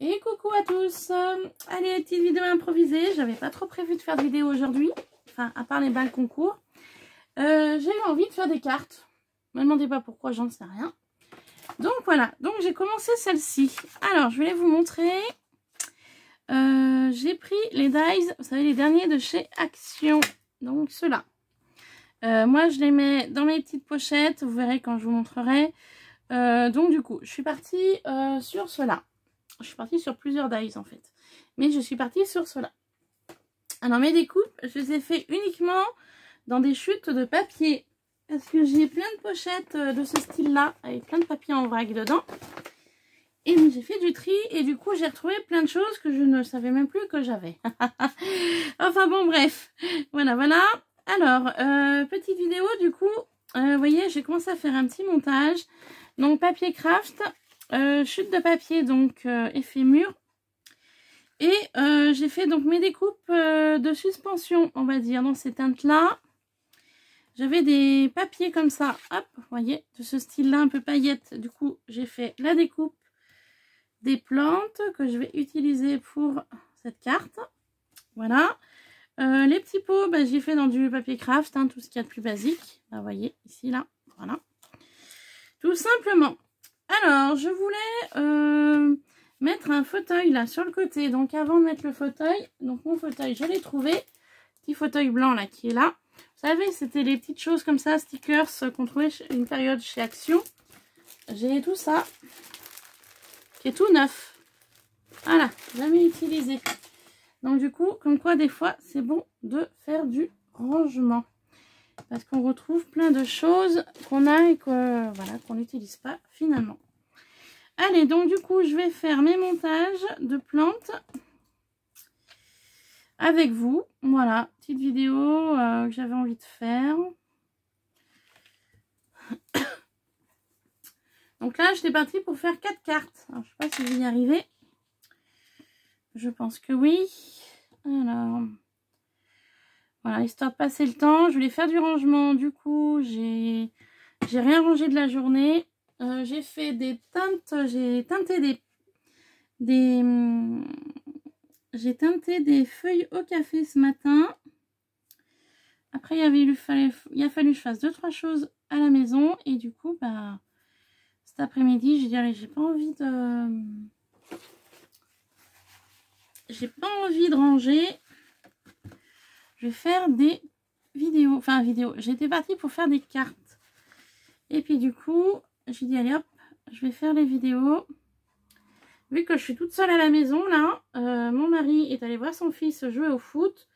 Et coucou à tous. Allez, petite vidéo improvisée. J'avais pas trop prévu de faire de vidéo aujourd'hui. Enfin, à part les balles concours. J'ai eu envie de faire des cartes. Ne me demandez pas pourquoi, j'en sais rien. Donc voilà. Donc j'ai commencé celle-ci. Alors, je vais vous montrer. J'ai pris les dies. Vous savez, les derniers de chez Action. Donc ceux-là. Moi, je les mets dans mes petites pochettes. Vous verrez quand je vous montrerai. Donc du coup, je suis partie sur ceux-là. Je suis partie sur plusieurs dies en fait. Mais je suis partie sur ceux-là. Alors mes découpes, je les ai fait uniquement dans des chutes de papier. Parce que j'ai plein de pochettes de ce style-là. Avec plein de papier en vrac dedans. Et j'ai fait du tri. Et du coup j'ai retrouvé plein de choses que je ne savais même plus que j'avais. Enfin bon bref. Voilà. Alors, petite vidéo du coup. Vous voyez, j'ai commencé à faire un petit montage. Donc papier craft. Chute de papier, donc effet mur. Et j'ai fait donc mes découpes de suspension, on va dire, dans ces teintes-là. J'avais des papiers comme ça, hop, vous voyez, de ce style-là, un peu paillette. Du coup, j'ai fait la découpe des plantes que je vais utiliser pour cette carte. Voilà. Les petits pots, bah, j'ai fait dans du papier craft, hein, tout ce qu'il y a de plus basique. Bah, vous voyez, ici, là, voilà. Tout simplement. Alors, je voulais mettre un fauteuil là sur le côté. Donc, avant de mettre le fauteuil, donc mon fauteuil, je l'ai trouvé. Petit fauteuil blanc là qui est là. Vous savez, c'était les petites choses comme ça, stickers qu'on trouvait une période chez Action. J'ai tout ça qui est tout neuf. Voilà, jamais utilisé. Donc, du coup, comme quoi, des fois, c'est bon de faire du rangement. Parce qu'on retrouve plein de choses qu'on a et que voilà, qu'on n'utilise pas finalement. Allez, donc du coup, je vais faire mes montages de plantes avec vous. Voilà, petite vidéo que j'avais envie de faire. Donc là, j'étais partie pour faire 4 cartes. Alors, je ne sais pas si je vais y arriver. Je pense que oui. Alors, voilà, histoire de passer le temps. Je voulais faire du rangement. Du coup, j'ai rien rangé de la journée. J'ai fait des teintes. J'ai teinté j'ai teinté des feuilles au café ce matin. Après, il a fallu que je fasse 2-3 choses à la maison. Et du coup, bah, cet après-midi, j'ai dit, allez, j'ai pas envie de ranger. Je vais faire des vidéos. Enfin, J'étais partie pour faire des cartes. Et puis, du coup, j'ai dit, allez, hop, je vais faire les vidéos. Vu que je suis toute seule à la maison, là, mon mari est allé voir son fils jouer au foot.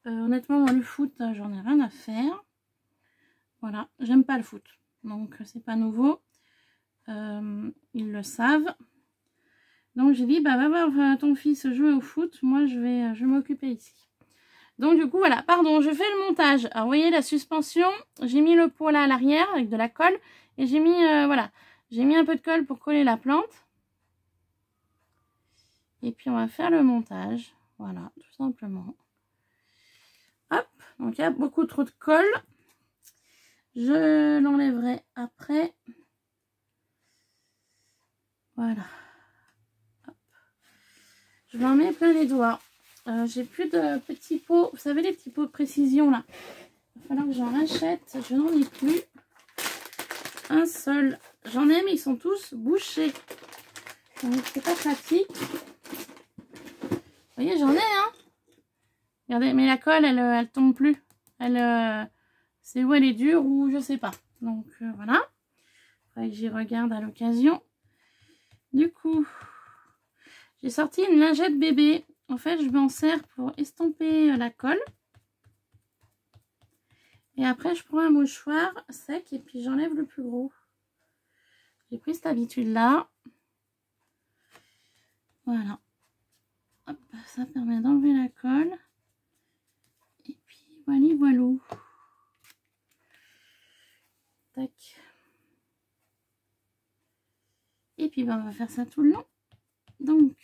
Honnêtement, moi, le foot, j'en ai rien à faire. Voilà, j'aime pas le foot. Donc, c'est pas nouveau. Ils le savent. Donc, j'ai dit, bah, va voir ton fils jouer au foot. Moi, je vais m'occuper ici. Donc, du coup, voilà. Pardon, je fais le montage. Alors, vous voyez, la suspension, j'ai mis le pot là à l'arrière avec de la colle. Et j'ai mis, voilà, j'ai mis un peu de colle pour coller la plante. Et puis, on va faire le montage. Voilà, tout simplement. Hop, donc il y a beaucoup trop de colle. Je l'enlèverai après. Voilà. Hop. Je m'en mets plein les doigts. J'ai plus de petits pots. Vous savez, les petits pots de précision là. Il va falloir que j'en rachète. Je n'en ai plus un seul. J'en ai, mais ils sont tous bouchés. Donc c'est pas pratique. Vous voyez, j'en ai, hein. Regardez, mais la colle, elle tombe plus. C'est où elle est dure ou je sais pas. Donc voilà. Faudrait que j'y regarde à l'occasion. Du coup, j'ai sorti une lingette bébé. En fait, je m'en sers pour estomper la colle. Et après, je prends un mouchoir sec et puis j'enlève le plus gros. J'ai pris cette habitude-là. Voilà. Hop, ça permet d'enlever la colle. Et puis, voilà. Tac. Et puis, ben, on va faire ça tout le long. Donc,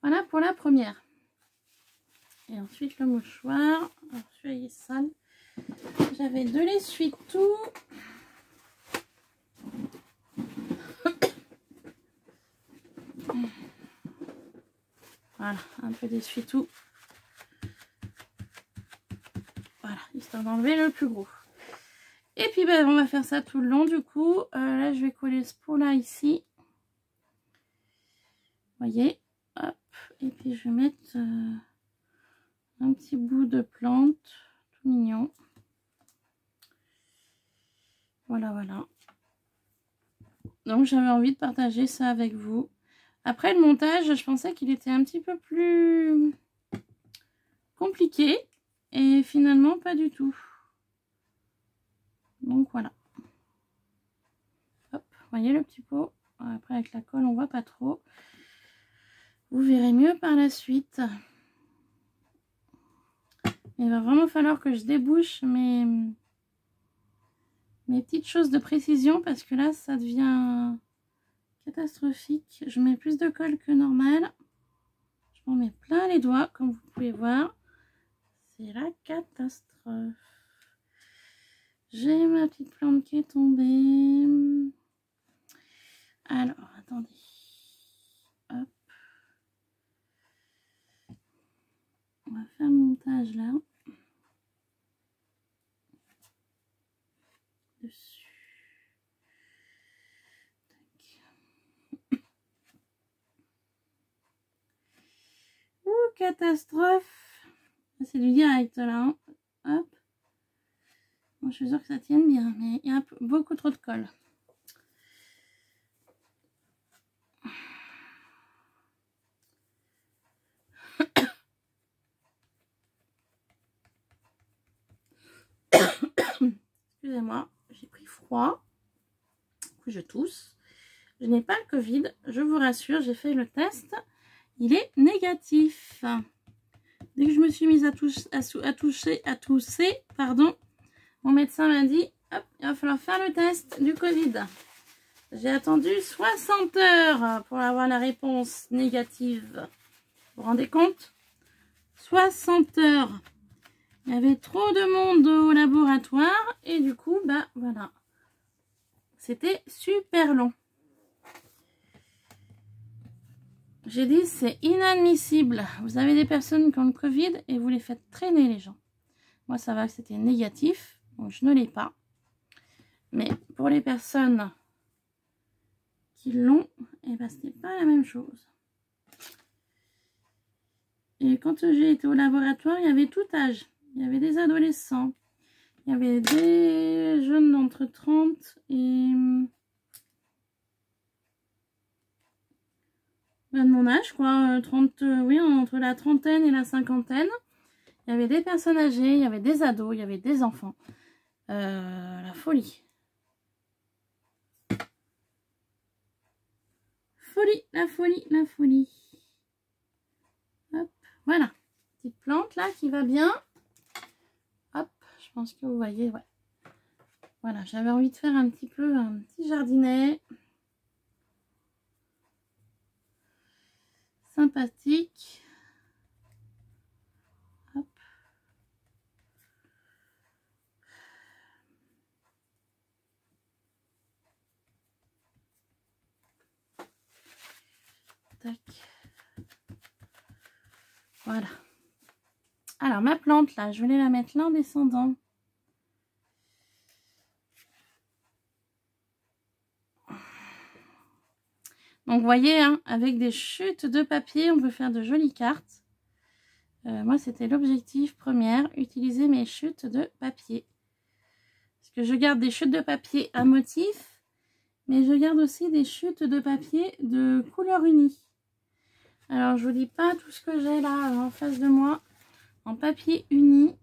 voilà pour la première. Et ensuite, le mouchoir. Alors, celui-là, il est sale. J'avais de l'essuie-tout. Voilà, un peu d'essuie-tout. Voilà, histoire d'enlever le plus gros. Et puis ben, on va faire ça tout le long du coup. Là je vais coller ce pot là ici. Vous voyez, hop. Et puis je vais mettre un petit bout de plante, tout mignon. Voilà, voilà. Donc j'avais envie de partager ça avec vous. Après le montage, je pensais qu'il était un petit peu plus compliqué. Et finalement pas du tout. Donc voilà. Hop, vous voyez le petit pot. Après avec la colle on voit pas trop. Vous verrez mieux par la suite. Il va vraiment falloir que je débouche mes petites choses de précision parce que là ça devient catastrophique. Je mets plus de colle que normal. Je m'en mets plein les doigts comme vous pouvez voir. C'est la catastrophe. J'ai ma petite plante qui est tombée. Alors, attendez. Hop. On va faire le montage là. Dessus. Tac. Ouh, catastrophe. C'est du direct là. Hein. Hop. Bon, je suis sûre que ça tienne bien, mais il y a beaucoup trop de colle. Excusez-moi, j'ai pris froid. Du coup, je tousse. Je n'ai pas le Covid, je vous rassure, j'ai fait le test. Il est négatif. Dès que je me suis mise à tousser, pardon, mon médecin m'a dit, hop, il va falloir faire le test du Covid. J'ai attendu 60 heures pour avoir la réponse négative. Vous vous rendez compte? 60 heures. Il y avait trop de monde au laboratoire et du coup, bah voilà. C'était super long. J'ai dit, c'est inadmissible. Vous avez des personnes qui ont le Covid et vous les faites traîner les gens. Moi, ça va que c'était négatif, donc je ne l'ai pas. Mais pour les personnes qui l'ont, eh ben, ce n'est pas la même chose. Et quand j'ai été au laboratoire, il y avait tout âge. Il y avait des adolescents. Il y avait des jeunes d'entre 30 et... de mon âge, quoi. 30, oui, entre la trentaine et la cinquantaine. Il y avait des personnes âgées, il y avait des ados, il y avait des enfants. La folie. Folie, la folie, la folie. Hop, voilà. Petite plante là qui va bien. Hop, je pense que vous voyez, ouais. Voilà, j'avais envie de faire un petit jardinet. Sympathique. Hop. Tac. Voilà. Alors, ma plante, là, je voulais la mettre là en descendant. Donc, vous voyez, hein, avec des chutes de papier, on peut faire de jolies cartes. Moi, c'était l'objectif premier, utiliser mes chutes de papier. Parce que je garde des chutes de papier à motif, mais je garde aussi des chutes de papier de couleur unie. Alors, je vous dis pas tout ce que j'ai là en face de moi en papier uni.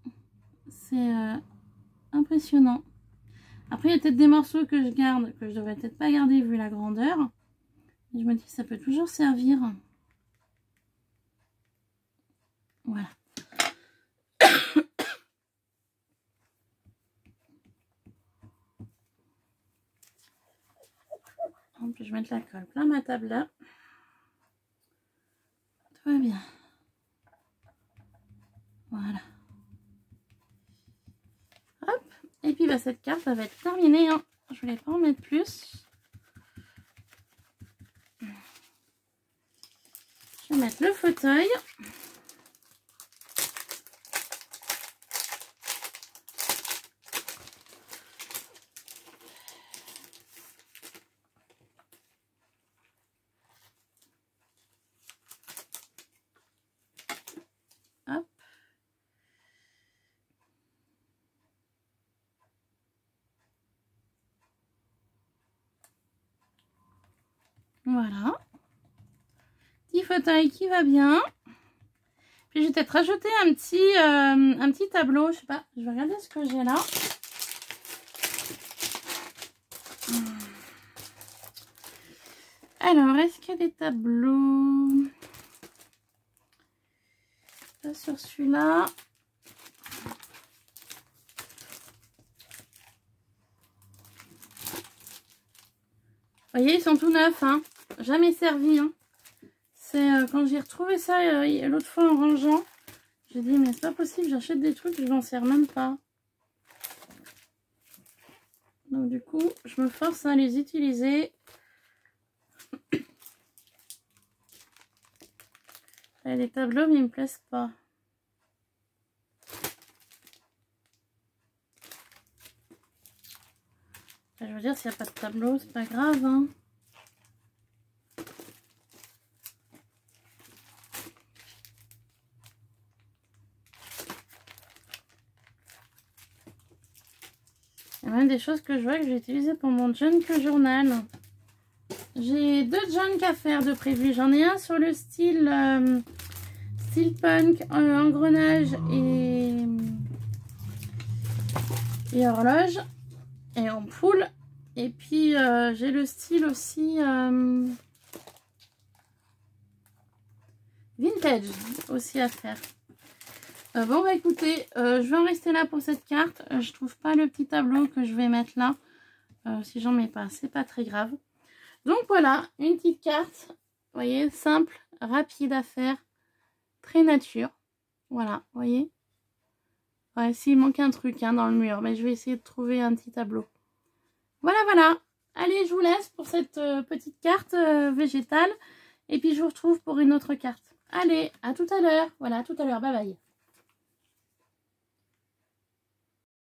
C'est impressionnant. Après, il y a peut-être des morceaux que je garde, que je devrais peut-être pas garder vu la grandeur. Et je me dis que ça peut toujours servir. Voilà. En plus, je vais mettre la colle plein ma table là. Tout va bien. Voilà. Hop. Et puis, bah, cette carte, ça va être terminée. Hein. Je voulais pas en mettre plus. Je vais mettre le fauteuil. Hop. Voilà. Petit fauteuil qui va bien. Puis je vais peut-être rajouter un petit tableau. Je sais pas, je vais regarder ce que j'ai là. Alors, est-ce qu'il y a des tableaux? Pas sur celui-là. Vous voyez, ils sont tout neufs, hein. Jamais servi, hein. C'est quand j'ai retrouvé ça l'autre fois en rangeant, j'ai dit mais c'est pas possible, j'achète des trucs, je m'en sers même pas. Donc du coup, je me force à les utiliser. Il y a des tableaux mais ils me plaisent pas. Je veux dire, s'il n'y a pas de tableau, c'est pas grave, hein. Il y a même des choses que je vois que je vais utiliser pour mon junk journal. J'ai 2 junk à faire de prévu. J'en ai un sur le style punk, engrenage et horloge et ampoule. Et puis j'ai le style aussi vintage aussi à faire. Bon bah écoutez, je vais en rester là pour cette carte. Je trouve pas le petit tableau que je vais mettre là. Si j'en mets pas, c'est pas très grave. Donc voilà, une petite carte. Vous voyez, simple, rapide à faire, très nature. Voilà, vous voyez. Ouais, s'il manque un truc hein, dans le mur, mais je vais essayer de trouver un petit tableau. Voilà, voilà. Allez, je vous laisse pour cette petite carte végétale. Et puis je vous retrouve pour une autre carte. Allez, à tout à l'heure. Voilà, à tout à l'heure. Bye bye.